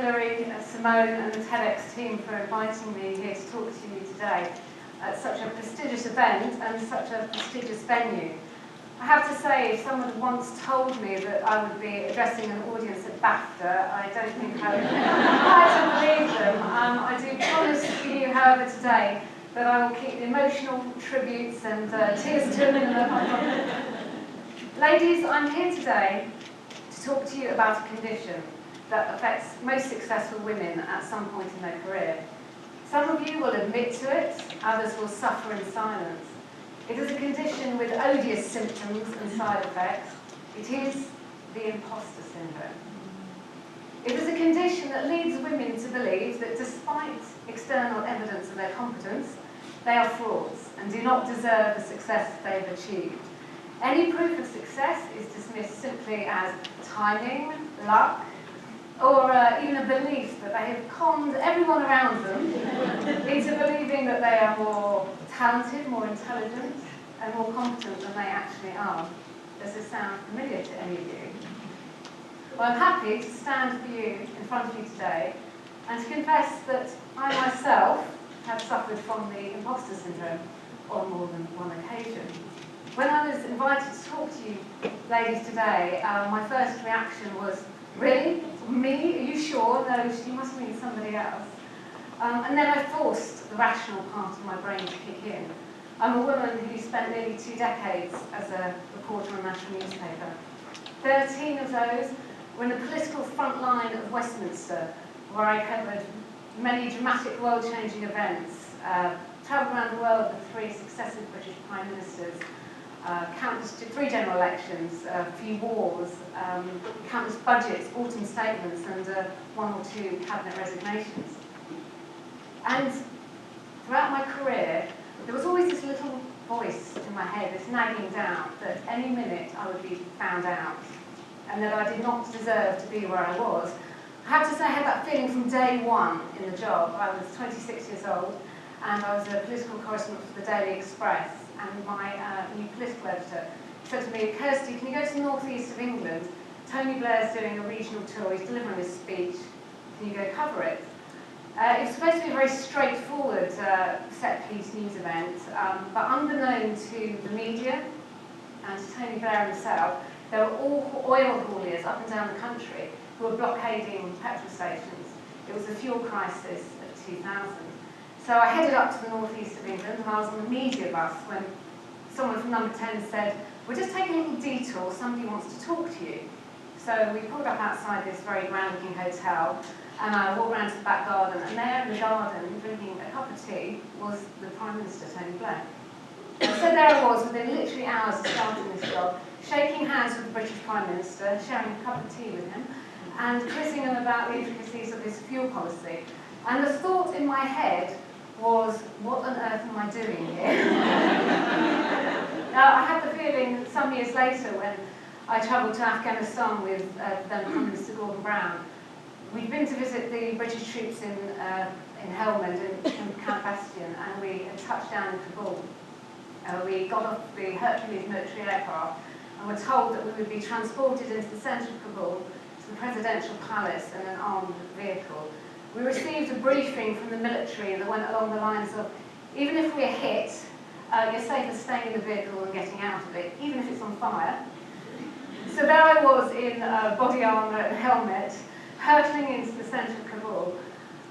Hilary, Simone and the TEDx team for inviting me here to talk to you today at such a prestigious event and such a prestigious venue. I have to say, if someone had once told me that I would be addressing an audience at BAFTA, I don't think I would quite believe them. I do promise you, however, today that I will keep the emotional tributes and tears to a minimum. Ladies, I'm here today to talk to you about a condition that affects most successful women at some point in their career. Some of you will admit to it, others will suffer in silence. It is a condition with odious symptoms and side effects. It is the imposter syndrome. It is a condition that leads women to believe that despite external evidence of their competence, they are frauds and do not deserve the success they've achieved. Any proof of success is dismissed simply as timing, luck, or even a belief that they have conned everyone around them into believing that they are more talented, more intelligent, and more competent than they actually are. Does this sound familiar to any of you? Well, I'm happy to stand for you in front of you today and to confess that I myself have suffered from the imposter syndrome on more than one occasion. When I was invited to talk to you ladies today, my first reaction was, really? Me? Are you sure? No, you must mean somebody else. And then I forced the rational part of my brain to kick in. I'm a woman who spent nearly 2 decades as a reporter on a national newspaper. 13 of those were in the political front line of Westminster, where I covered many dramatic world-changing events, travelled around the world with 3 successive British Prime Ministers, countless 3 general elections, a few wars, countless budgets, autumn statements, and 1 or 2 cabinet resignations. And throughout my career, there was always this little voice in my head, this nagging doubt that any minute I would be found out, and that I did not deserve to be where I was. I have to say I had that feeling from day one in the job. I was 26 years old, and I was a political correspondent for the Daily Express. And my new political editor said to me, Kirsty, can you go to the northeast of England? Tony Blair's doing a regional tour, he's delivering a speech, can you go cover it? It was supposed to be a very straightforward set-piece news event, but unbeknown to the media and to Tony Blair himself, there were all oil hauliers up and down the country who were blockading petrol stations. It was the fuel crisis of 2000. So I headed up to the northeast of England, and I was on the media bus when someone from number 10 said, we're just taking a little detour, somebody wants to talk to you. So we pulled up outside this very grand-looking hotel, and I walked around to the back garden, and there in the garden, drinking a cup of tea, was the Prime Minister, Tony Blair. So there I was, within literally hours of starting this job, shaking hands with the British Prime Minister, sharing a cup of tea with him, and quizzing him about the intricacies of his fuel policy. And the thought in my head was, what on earth am I doing here? Now, I had the feeling that some years later, when I travelled to Afghanistan with then Prime Minister Gordon Brown, we'd been to visit the British troops in Helmand, in Camp Bastion, and we had touched down in Kabul. We got off the Hercules military aircraft and were told that we would be transported into the centre of Kabul to the presidential palace in an armed vehicle. We received a briefing from the military that went along the lines of, even if we're hit, you're safer staying in the vehicle than getting out of it, even if it's on fire. So there I was in body armour and helmet, hurtling into the centre of Kabul,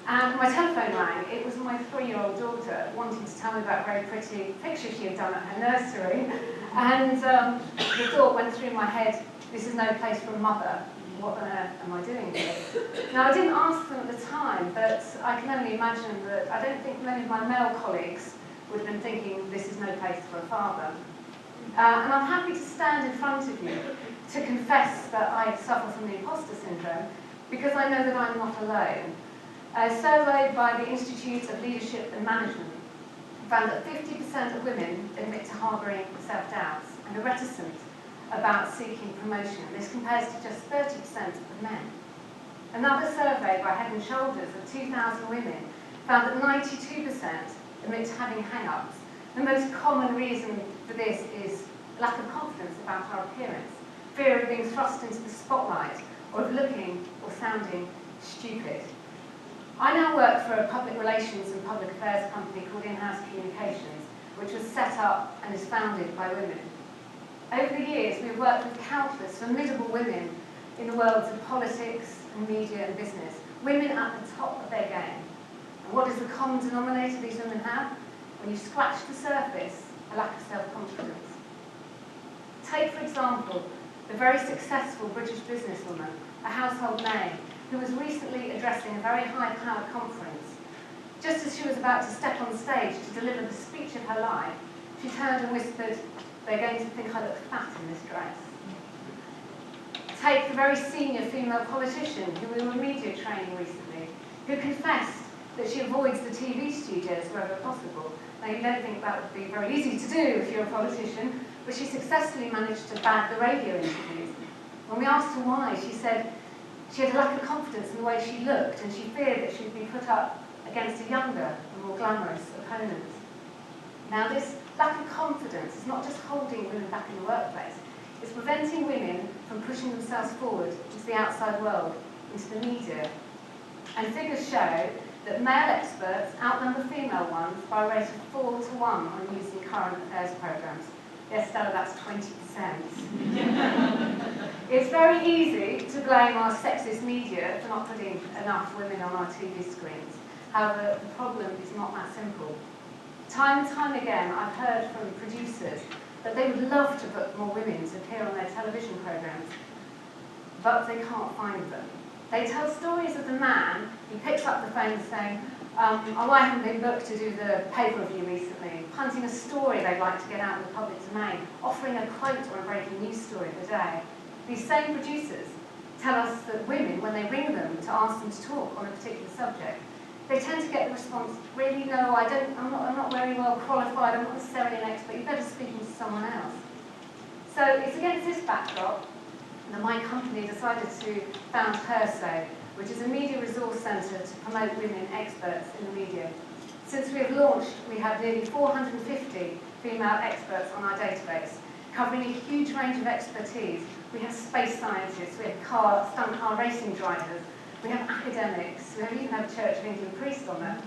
and my telephone rang. It was my 3-year-old daughter wanting to tell me about a very pretty picture she had done at her nursery, and the thought went through my head, this is no place for a mother. What on earth am I doing here? Now, I didn't ask them at the time, but I can only imagine that I don't think many of my male colleagues would have been thinking this is no place for a father. And I'm happy to stand in front of you to confess that I suffer from the imposter syndrome, because I know that I'm not alone. A survey by the Institute of Leadership and Management found that 50% of women admit to harbouring self-doubts and are reticent about seeking promotion. This compares to just 30% of men. Another survey by Head & Shoulders of 2,000 women found that 92% admit to having hang-ups. The most common reason for this is lack of confidence about our appearance, fear of being thrust into the spotlight, or of looking or sounding stupid. I now work for a public relations and public affairs company called In-House Communications, which was set up and is founded by women. Over the years, we've worked with countless formidable women in the worlds of politics and media and business, women at the top of their game. And what is the common denominator these women have? When you scratch the surface, a lack of self-confidence. Take, for example, the very successful British businesswoman, a household name, who was recently addressing a very high-powered conference. Just as she was about to step on stage to deliver the speech of her life, she turned and whispered, "They're going to think I look fat in this dress." Take the very senior female politician who we were media training recently, who confessed that she avoids the TV studios wherever possible. Now, you don't think that would be very easy to do if you're a politician, but she successfully managed to bag the radio interviews. When we asked her why, she said she had a lack of confidence in the way she looked, and she feared that she'd be put up against a younger and more glamorous opponent. Now, this lack of confidence is not just holding women back in the workplace, it's preventing women from pushing themselves forward into the outside world, into the media. And figures show that male experts outnumber female ones by a rate of 4-to-1 on using current affairs programmes. Yes, Stella, that's 20%. It's very easy to blame our sexist media for not putting enough women on our TV screens. However, the problem is not that simple. Time and time again, I've heard from producers that they would love to put more women to appear on their television programmes, but they can't find them. They tell stories of the man who picks up the phone saying, "Oh, I haven't been booked to do the paper review recently," punting a story they'd like to get out in the public domain, offering a quote or a breaking news story of the day. These same producers tell us that women, when they ring them to ask them to talk on a particular subject, they tend to get the response, "Really, no, I'm not very well qualified, I'm not necessarily an expert, you better speak to someone else." So it's against this backdrop that my company decided to found HERSO, which is a media resource centre to promote women experts in the media. Since we have launched, we have nearly 450 female experts on our database, covering a huge range of expertise. We have space scientists, we have stunt car racing drivers, we have academics, we even have a Church of England priest on there.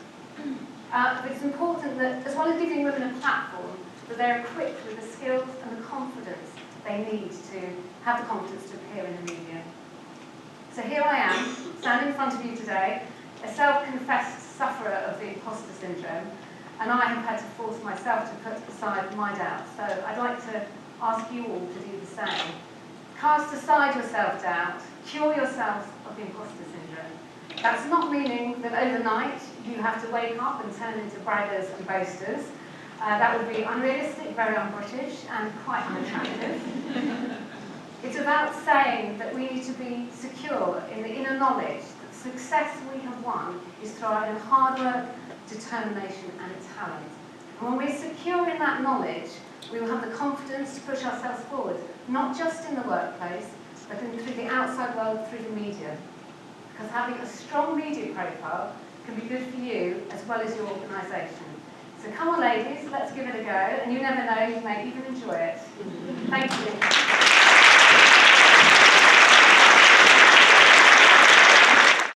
But it's important that, as well as giving women a platform, that they're equipped with the skills and the confidence they need to have the confidence to appear in the media. So here I am, standing in front of you today, a self-confessed sufferer of the imposter syndrome, and I have had to force myself to put aside my doubts. So I'd like to ask you all to do the same. Cast aside your self-doubt, cure yourselves of the imposter syndrome. That's not meaning that overnight you have to wake up and turn into braggers and boasters. That would be unrealistic, very un-British, and quite unattractive. It's about saying that we need to be secure in the inner knowledge that success we have won is through our own hard work, determination, and talent. And when we're secure in that knowledge, we will have the confidence to push ourselves forward, not just in the workplace, but through the outside world, through the media. Because having a strong media profile can be good for you as well as your organisation. So come on, ladies, let's give it a go, and you never know, you may even enjoy it. Thank you.